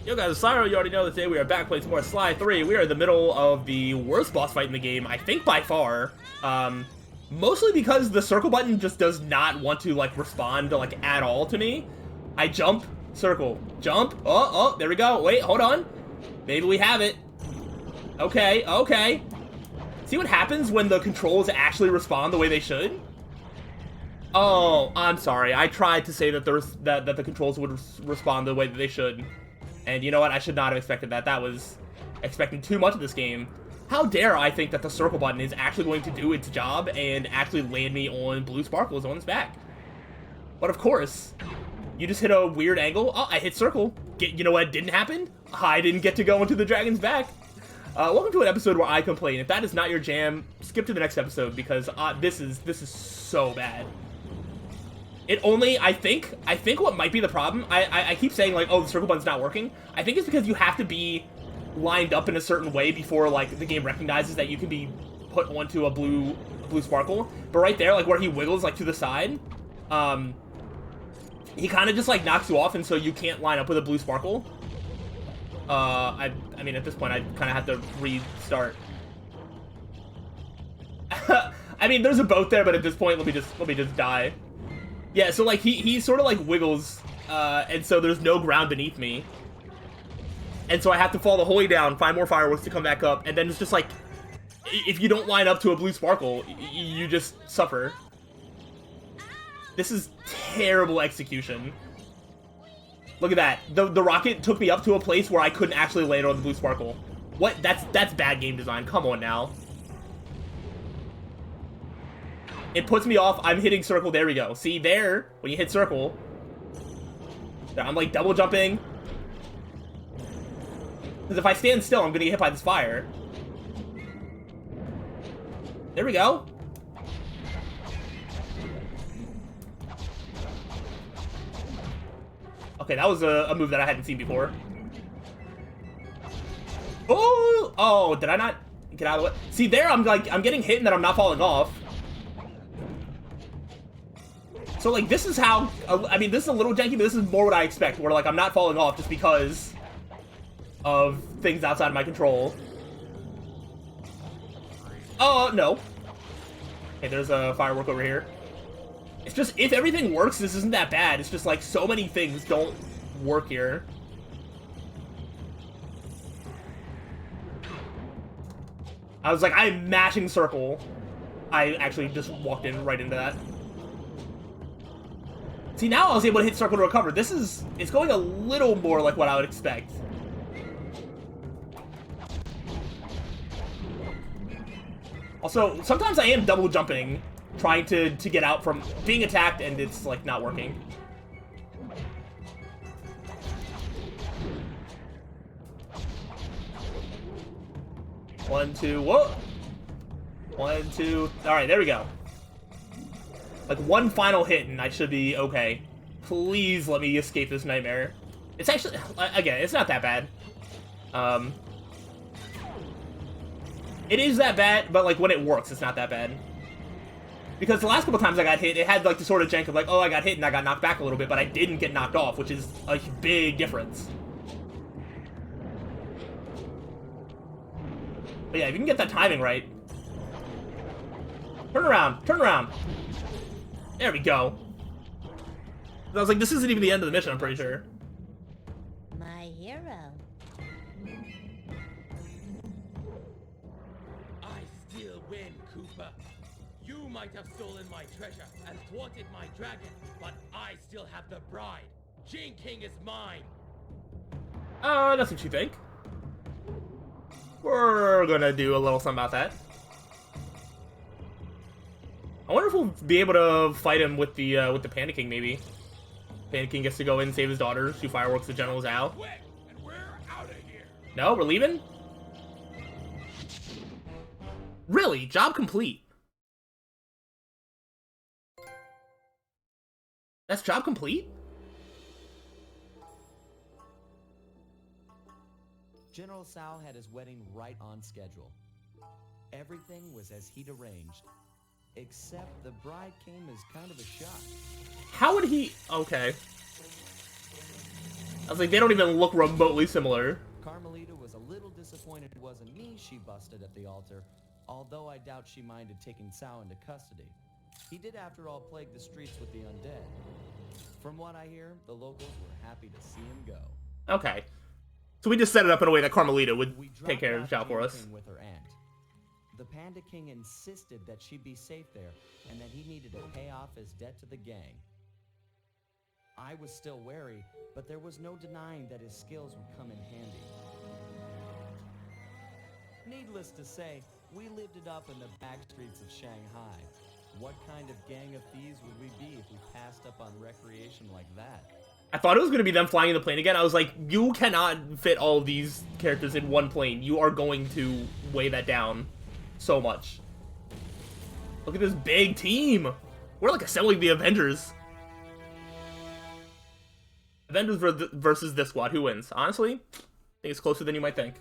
Yo guys, it's slyroh. You already know that today we are back playing some more Sly 3. We are in the middle of the worst boss fight in the game, I think by far. Mostly because the circle button just does not want to, like, respond, like, at all to me. I jump, circle, jump, oh, there we go. Wait, hold on. Maybe we have it. Okay, okay. See what happens when the controls actually respond the way they should? Oh, I'm sorry. I tried to say that the controls would respond the way that they should. And you know what? I should not have expected that. That was expecting too much of this game. How dare I think that the circle button is actually going to do its job and actually land me on blue sparkles on its back. But of course, you just hit a weird angle. Oh, I hit circle. You know what didn't happen? I didn't get to go into the dragon's back. Welcome to an episode where I complain. If that is not your jam, skip to the next episode because this is so bad. It only, I think what might be the problem, I keep saying, like, oh, the circle button's not working. I think it's because you have to be lined up in a certain way before, like, the game recognizes that you can be put onto a blue sparkle. But right there, like, where he wiggles, like, to the side, he kind of just, like, knocks you off, and so you can't line up with a blue sparkle. I mean, at this point, I kind of have to restart. I mean, there's a boat there, but at this point, let me just die. Yeah, so, like, he sort of, like, wiggles, and so there's no ground beneath me. And so I have to fall the whole way down, find more fireworks to come back up, and then it's just, like, if you don't line up to a blue sparkle, you just suffer. This is terrible execution. Look at that. The rocket took me up to a place where I couldn't actually land on the blue sparkle. What? That's bad game design. Come on now. It puts me off. I'm hitting circle. There we go. See, there, when you hit circle, I'm, like, double jumping. Because if I stand still, I'm going to get hit by this fire. There we go. Okay, that was a move that I hadn't seen before. Oh! Oh, did I not get out of the way? See, there, I'm getting hit and then I'm not falling off. So, like, this is how, I mean, this is a little janky, but this is more what I expect, where, like, I'm not falling off just because of things outside of my control. Oh, no. Okay, there's a firework over here. It's just, if everything works, this isn't that bad. It's just, like, so many things don't work here. I was like, I'm mashing circle. I actually just walked in right into that. See, now I was able to hit circle to recover. It's going a little more like what I would expect. Also, sometimes I am double jumping, trying to get out from being attacked, and it's, like, not working. One, two, whoa! One, two, alright, there we go. Like, one final hit and I should be okay. Please let me escape this nightmare. It's actually, again, it's not that bad. It is that bad, but, like, when it works, it's not that bad. Because the last couple times I got hit, it had, like, the sort of jank of, like, oh, I got hit and I got knocked back a little bit, but I didn't get knocked off, which is a big difference. But yeah, if you can get that timing right. Turn around, turn around. There we go. I was like, this isn't even the end of the mission, I'm pretty sure. My hero. I still win, Cooper. You might have stolen my treasure and thwarted my dragon, but I still have the bride. Jing King is mine. That's what you think. We're gonna do a little something about that. I wonder if we'll be able to fight him with the Panda King, maybe. Panda King gets to go in, save his daughter, shoot fireworks to General Zhao. Quick, and we're out of here. No, we're leaving? Really? Job complete. That's job complete? General Zhao had his wedding right on schedule. Everything was as he'd arranged. Except the bride came as kind of a shock. How would he... Okay. I was like, they don't even look remotely similar. Carmelita was a little disappointed it wasn't me she busted at the altar, although I doubt she minded taking Sao into custody. He did, after all, plague the streets with the undead. From what I hear, the locals were happy to see him go. Okay. So we just set it up in a way that Carmelita would We take care of dropped Zhao for off us. King with her aunt. The Panda King insisted that she be safe there, and that he needed to pay off his debt to the gang. I was still wary, but there was no denying that his skills would come in handy. Needless to say, we lived it up in the back streets of Shanghai. What kind of gang of thieves would we be if we passed up on recreation like that? I thought it was going to be them flying in the plane again. I was like, you cannot fit all of these characters in one plane. You are going to weigh that down so much. Look at this big team. We're like assembling the Avengers. Avengers versus this squad. Who wins? Honestly, I think it's closer than you might think.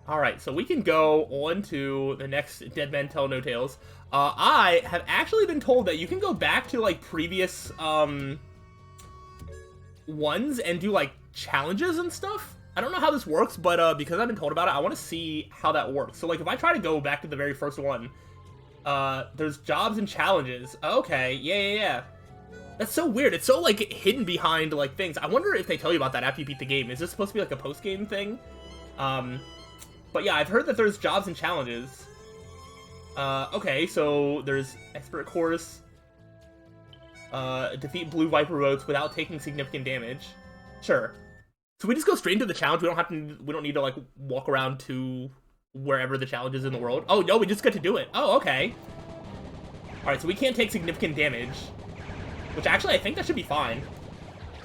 Alright, so we can go on to the next Dead Men Tell No Tales. I have actually been told that you can go back to, like, previous, ones and do, like, challenges and stuff. I don't know how this works, but, because I've been told about it, I want to see how that works. So, like, if I try to go back to the very first one, there's jobs and challenges. Okay, yeah. That's so weird. It's so, like, hidden behind, like, things. I wonder if they tell you about that after you beat the game. Is this supposed to be, like, a post-game thing? But yeah, I've heard that there's jobs and challenges. Okay, so there's expert course. Defeat blue viper boats without taking significant damage. Sure. So we just go straight into the challenge. We don't need to like walk around to wherever the challenge is in the world. Oh no, we just get to do it. Oh, okay. Alright, so we can't take significant damage. Which actually I think that should be fine.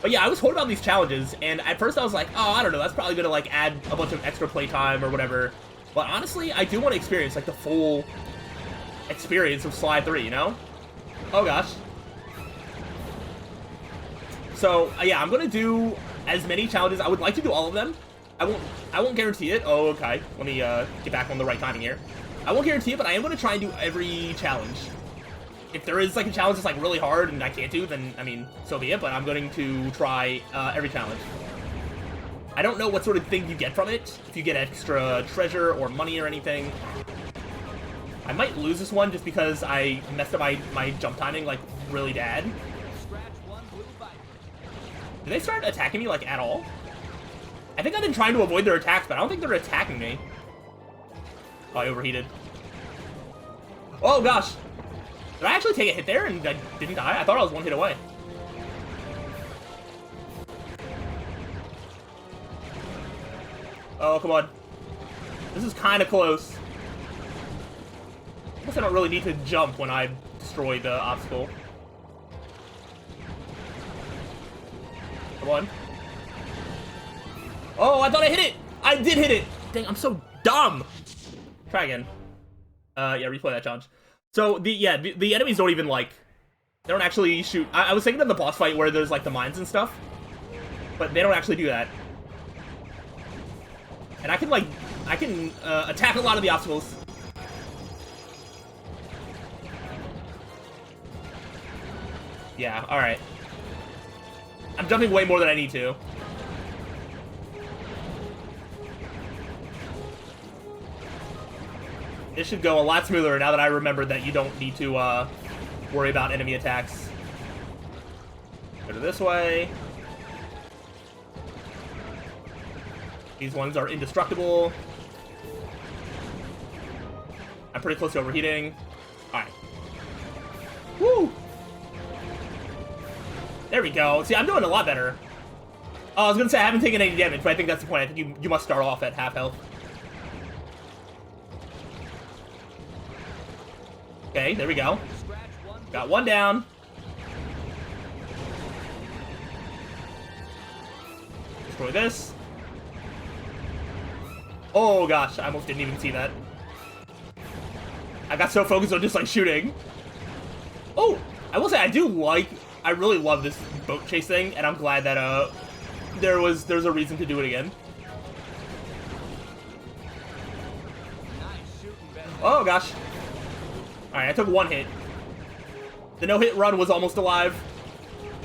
But yeah, I was told about these challenges, and at first I was like, oh, I don't know, that's probably gonna, like, add a bunch of extra playtime or whatever. But honestly, I do want to experience, like, the full experience of Sly 3, you know? Oh, gosh. So, yeah, I'm gonna do as many challenges. I would like to do all of them. I won't guarantee it. Oh, okay. Let me, get back on the right timing here. I won't guarantee it, but I am gonna try and do every challenge. If there is, like, a challenge that's, like, really hard and I can't do, then, I mean, so be it, but I'm going to try every challenge. I don't know what sort of thing you get from it, if you get extra treasure or money or anything. I might lose this one just because I messed up my jump timing, like, really bad. Did they start attacking me, like, at all? I think I've been trying to avoid their attacks, but I don't think they're attacking me. Oh, I overheated. Oh, gosh! Did I actually take a hit there and I didn't die? I thought I was one hit away. Oh, come on. This is kind of close. I guess I don't really need to jump when I destroy the obstacle. Come on. Oh, I thought I hit it! I did hit it! Dang, I'm so dumb! Try again. Yeah, replay that challenge. So, the enemies don't even, like, they don't actually shoot. I was thinking of the boss fight where there's, like, the mines and stuff, but they don't actually do that. And I can attack a lot of the obstacles. Yeah, alright. I'm jumping way more than I need to. This should go a lot smoother now that I remembered that you don't need to worry about enemy attacks. Go to this way. These ones are indestructible. I'm pretty close to overheating. Alright. Woo! There we go. See, I'm doing a lot better. Oh, I was gonna say I haven't taken any damage, but I think that's the point. I think you must start off at half health. Okay, there we go. Got one down. Destroy this. Oh gosh, I almost didn't even see that. I got so focused on just like shooting. Oh, I will say I really love this boat chase thing, and I'm glad that there's a reason to do it again. Oh gosh. Alright, I took one hit. The no-hit run was almost alive,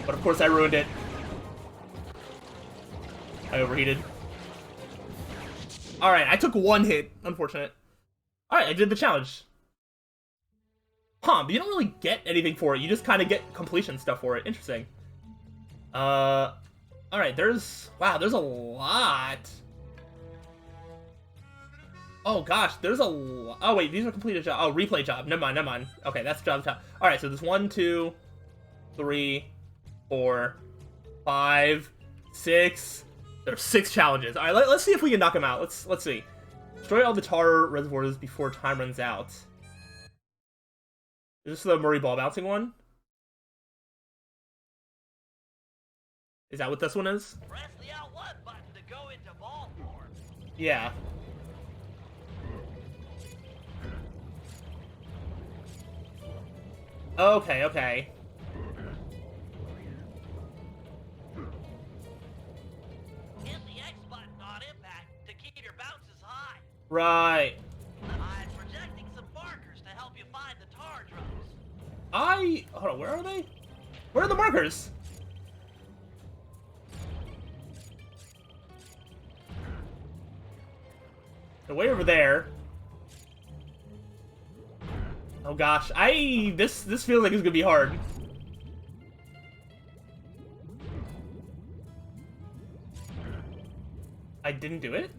but of course I ruined it. I overheated. Alright, I took one hit. Unfortunate. Alright, I did the challenge. Huh, but you don't really get anything for it. You just kind of get completion stuff for it. Interesting. Alright, there's... Wow, there's a lot. Oh, gosh, there's a... Oh, wait, these are completed jobs. Oh, replay job. Never mind, never mind. Okay, that's job. Alright, so there's 1, 2, 3, 4, 5, 6... There's 6 challenges. Alright, let's see if we can knock them out. Let's see. Destroy all the tar reservoirs before time runs out. Is this the Murray ball bouncing one? Is that what this one is? Press the L1 button to go into ball form. Yeah. Okay, okay. Hit the X button on impact to keep your bounces high. Right. I'm projecting some markers to help you find the tar drums. Hold on, where are they? Where are the markers? They're way over there. Oh gosh, this feels like it's gonna be hard. I didn't do it?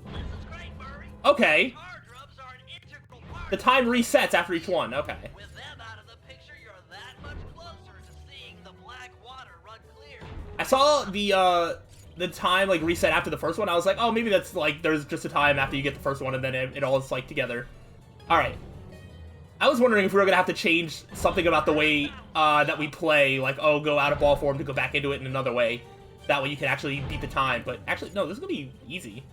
This is great, Murray. Okay. Tar drums are an integral part. The time resets after each one, okay. With them out of the picture, you're that much closer to seeing the black water run clear. I saw the time like reset after the first one. I was like, oh, maybe that's like there's just a time after you get the first one and then it all is like together. Alright. I was wondering if we were gonna have to change something about the way that we play, like, oh, go out of ball form to go back into it in another way. That way you can actually beat the time, but actually, no, this is gonna be easy.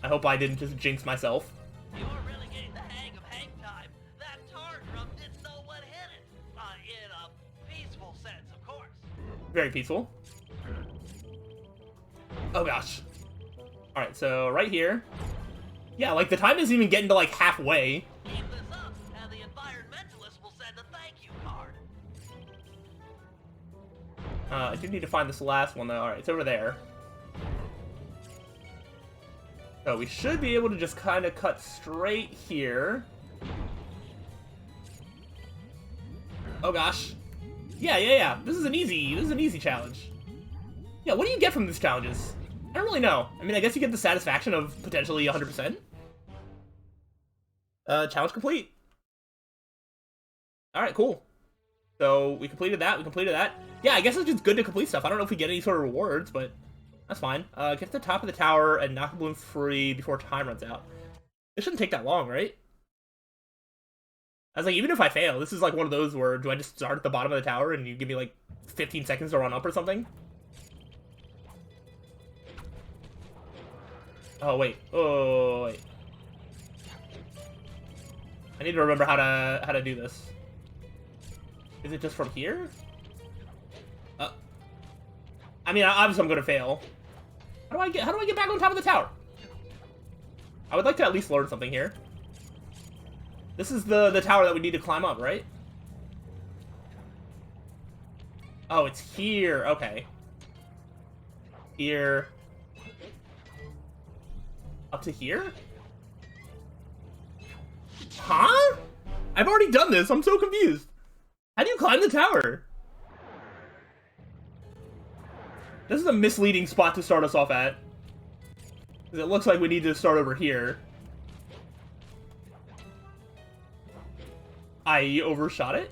I hope I didn't just jinx myself. You're really getting the hang of hang time. That tar drum didn't know what hit it. In a peaceful sense, of course. Very peaceful. Oh gosh. Alright, so right here. Yeah, like the time isn't even getting to like halfway. Keep this up, and the environmentalist will send a thank you card. I do need to find this last one though. Alright, it's over there. So we should be able to just kind of cut straight here. Oh gosh. Yeah. This is an easy challenge. Yeah, what do you get from these challenges? I don't really know. I mean, I guess you get the satisfaction of potentially 100%. Challenge complete. Alright, cool. So, we completed that. Yeah, I guess it's just good to complete stuff. I don't know if we get any sort of rewards, but that's fine. Get to the top of the tower and knock the balloon free before time runs out. It shouldn't take that long, right? I was like, even if I fail, this is like one of those where do I just start at the bottom of the tower and you give me like 15 seconds to run up or something? Oh, wait. Oh, wait. I need to remember how to do this. Is it just from here? I mean, obviously I'm gonna fail. How do I get back on top of the tower? I would like to at least learn something here. This is the tower that we need to climb up, right? Oh, it's here. Okay. Here. Up to here? Huh? I've already done this. I'm so confused. How do you climb the tower? This is a misleading spot to start us off at. Because it looks like we need to start over here. I overshot it?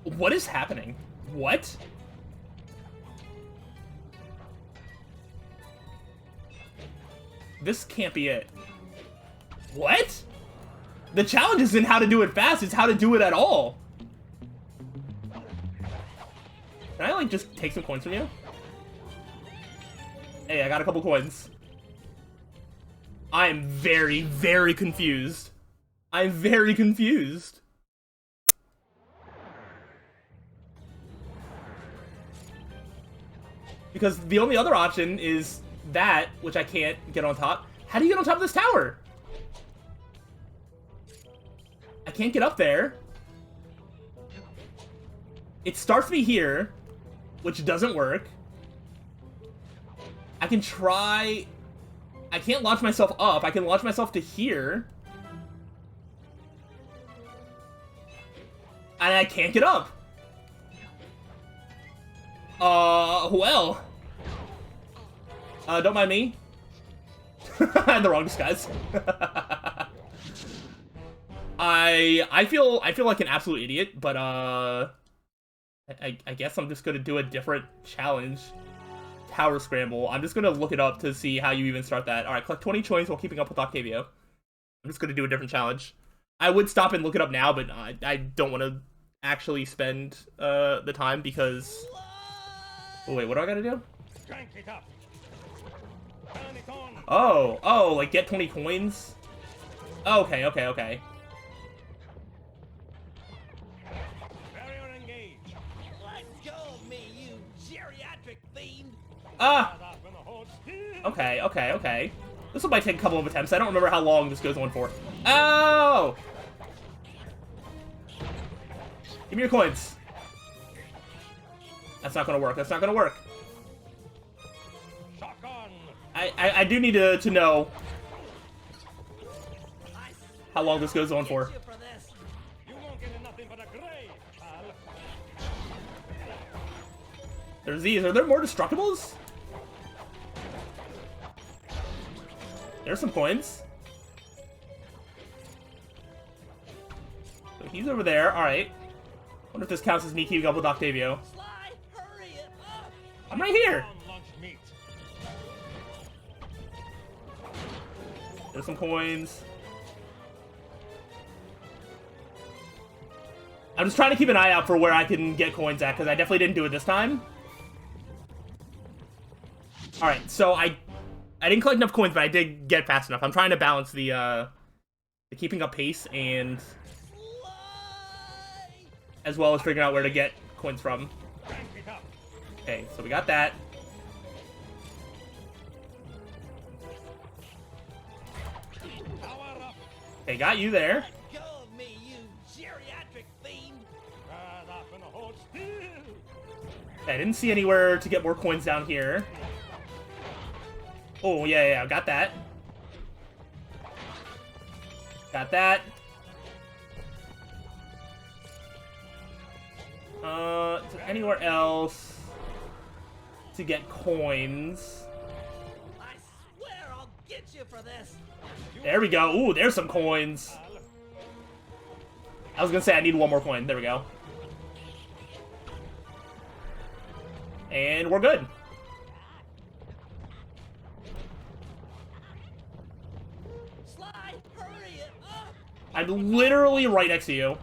What is happening? What? This can't be it. What? The challenge isn't how to do it fast, it's how to do it at all. Can I, like, just take some coins from you? Hey, I got a couple coins. I am very, very confused. I'm very confused. Because the only other option is that, which I can't get on top. How do you get on top of this tower? I can't get up there. It starts me here, which doesn't work. I can try... I can't launch myself up. I can launch myself to here. And I can't get up. Well. Don't mind me. I had the wrong disguise. I feel like an absolute idiot, but I guess I'm just gonna do a different challenge. Tower scramble. I'm just gonna look it up to see how you even start that. Alright, collect 20 coins while keeping up with Octavio. I'm just gonna do a different challenge. I would stop and look it up now, but I don't want to actually spend the time because... Oh, wait, what do I gotta do? Crank it up. Turn it on. Oh, like get 20 coins? Okay. Barrier engaged. Let go of me, you geriatric fiend! Ah! Shut up and hold still. Okay. This might take a couple of attempts. I don't remember how long this goes on for. Oh! Give me your coins. That's not gonna work. Shotgun. I do need to know how long this goes on for. Get you for this. You won't get nothing but a grave, pal. There's these. Are there more destructibles? There's some coins. So he's over there. Alright. Wonder if this counts as me keeping up with Octavio. Sly, hurry it up! I'm right here. On lunch meat. There's some coins. I'm just trying to keep an eye out for where I can get coins at, because I definitely didn't do it this time. Alright, so I didn't collect enough coins, but I did get fast enough. I'm trying to balance the keeping up pace and as well as figuring out where to get coins from. Crank it up. Okay, so we got that. Power up. Okay, got you there. Let go of me, you geriatric fiend! Shut up and hold still. Okay, I didn't see anywhere to get more coins down here. Oh, yeah, got that. Got that. Is there anywhere else to get coins? I swear I'll get you for this! There we go. Ooh, there's some coins. I was gonna say I need one more coin. There we go. And we're good. Sly, hurry it up! I'm literally right next to you.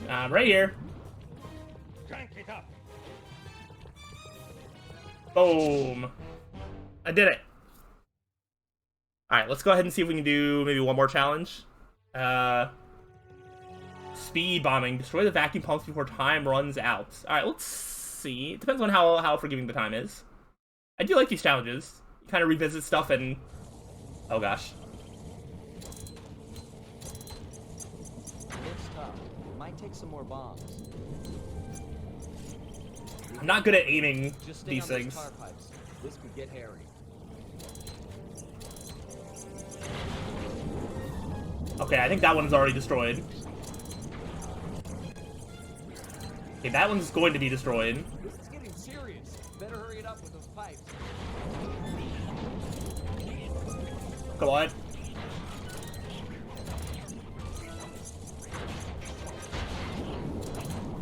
I'm right here. Crank it up. Boom. I did it. Alright, let's go ahead and see if we can do maybe one more challenge. Speed bombing. Destroy the vacuum pumps before time runs out. Alright, let's see. It depends on how forgiving the time is. I do like these challenges. You kind of revisit stuff and... Oh gosh. Looks tough. Might take some more bombs. I'm not good at aiming Just stay these on those things. tar pipes. This could get hairy. Okay, I think that one's already destroyed. Okay, that one's going to be destroyed. This is getting serious. Better hurry it up with those pipes. Come on.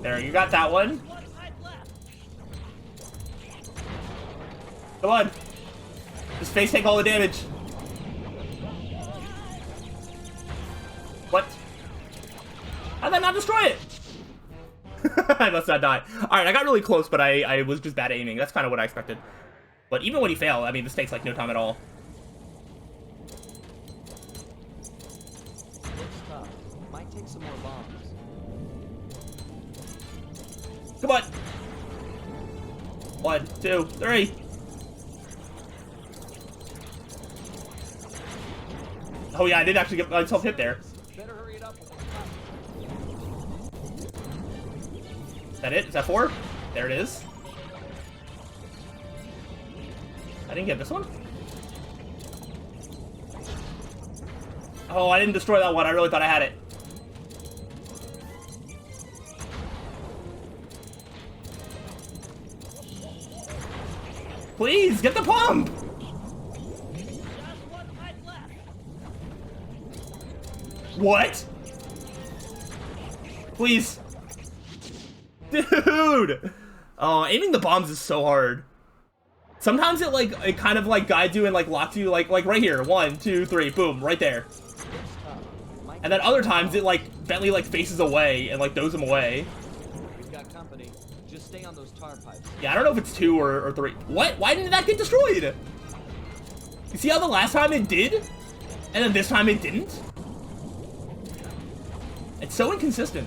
There, you got that one. One pipe left! Come on. Just face take all the damage. What? How'd that not destroy it? I must not die. Alright, I got really close, but I was just bad aiming. That's kind of what I expected. But even when you fail, I mean, this takes like no time at all. Looks tough. Might take some more bombs. Come on. 1, 2, 3. Oh yeah, I did actually get myself hit there. Better hurry it up. Is that it? Is that 4? There it is. I didn't get this one? Oh, I didn't destroy that one. I really thought I had it. Please, get the pump! What? Please. Dude! Oh, aiming the bombs is so hard. Sometimes it kind of like guides you and like locks you like right here. 1, 2, 3, boom, right there. And then other times it like Bentley like faces away and like throws him away. We've got company. Just stay on those tar pipes. Yeah, I don't know if it's 2 or 3. What? Why didn't that get destroyed? You see how the last time it did? And then this time it didn't? It's so inconsistent.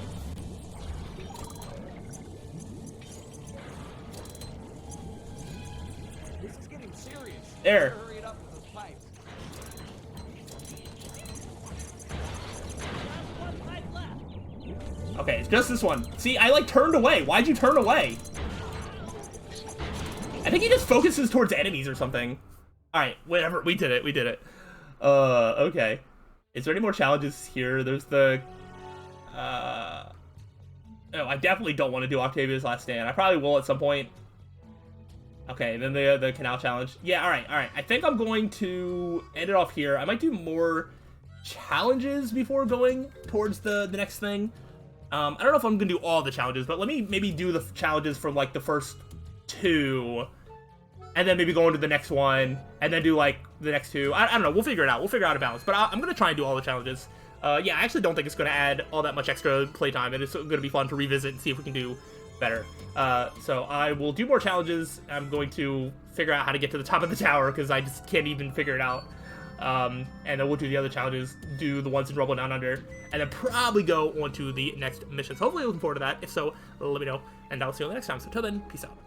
This is getting serious. There. Better hurry it up with those pipes. Okay, it's just this one. See, I like turned away. Why'd you turn away? I think he just focuses towards enemies or something. Alright, whatever. We did it. We did it. Okay. Is there any more challenges here? There's the... Oh, I definitely don't want to do Octavia's Last Stand. I probably will at some point. Okay, then the canal challenge. Yeah, alright. I think I'm going to end it off here. I might do more challenges before going towards the next thing. I don't know if I'm going to do all the challenges, but let me maybe do the challenges from, like, the first 2, and then maybe go into the next one, and then do, like, the next 2. I don't know. We'll figure it out. We'll figure out a balance, but I'm going to try and do all the challenges. Yeah, I actually don't think it's going to add all that much extra playtime, and it's going to be fun to revisit and see if we can do better. So I will do more challenges. I'm going to figure out how to get to the top of the tower, because I just can't even figure it out. And then we'll do the other challenges, do the ones in Rumble Down Under, and then probably go on to the next missions. Hopefully looking forward to that. If so, let me know, and I'll see you on the next time. So until then, peace out.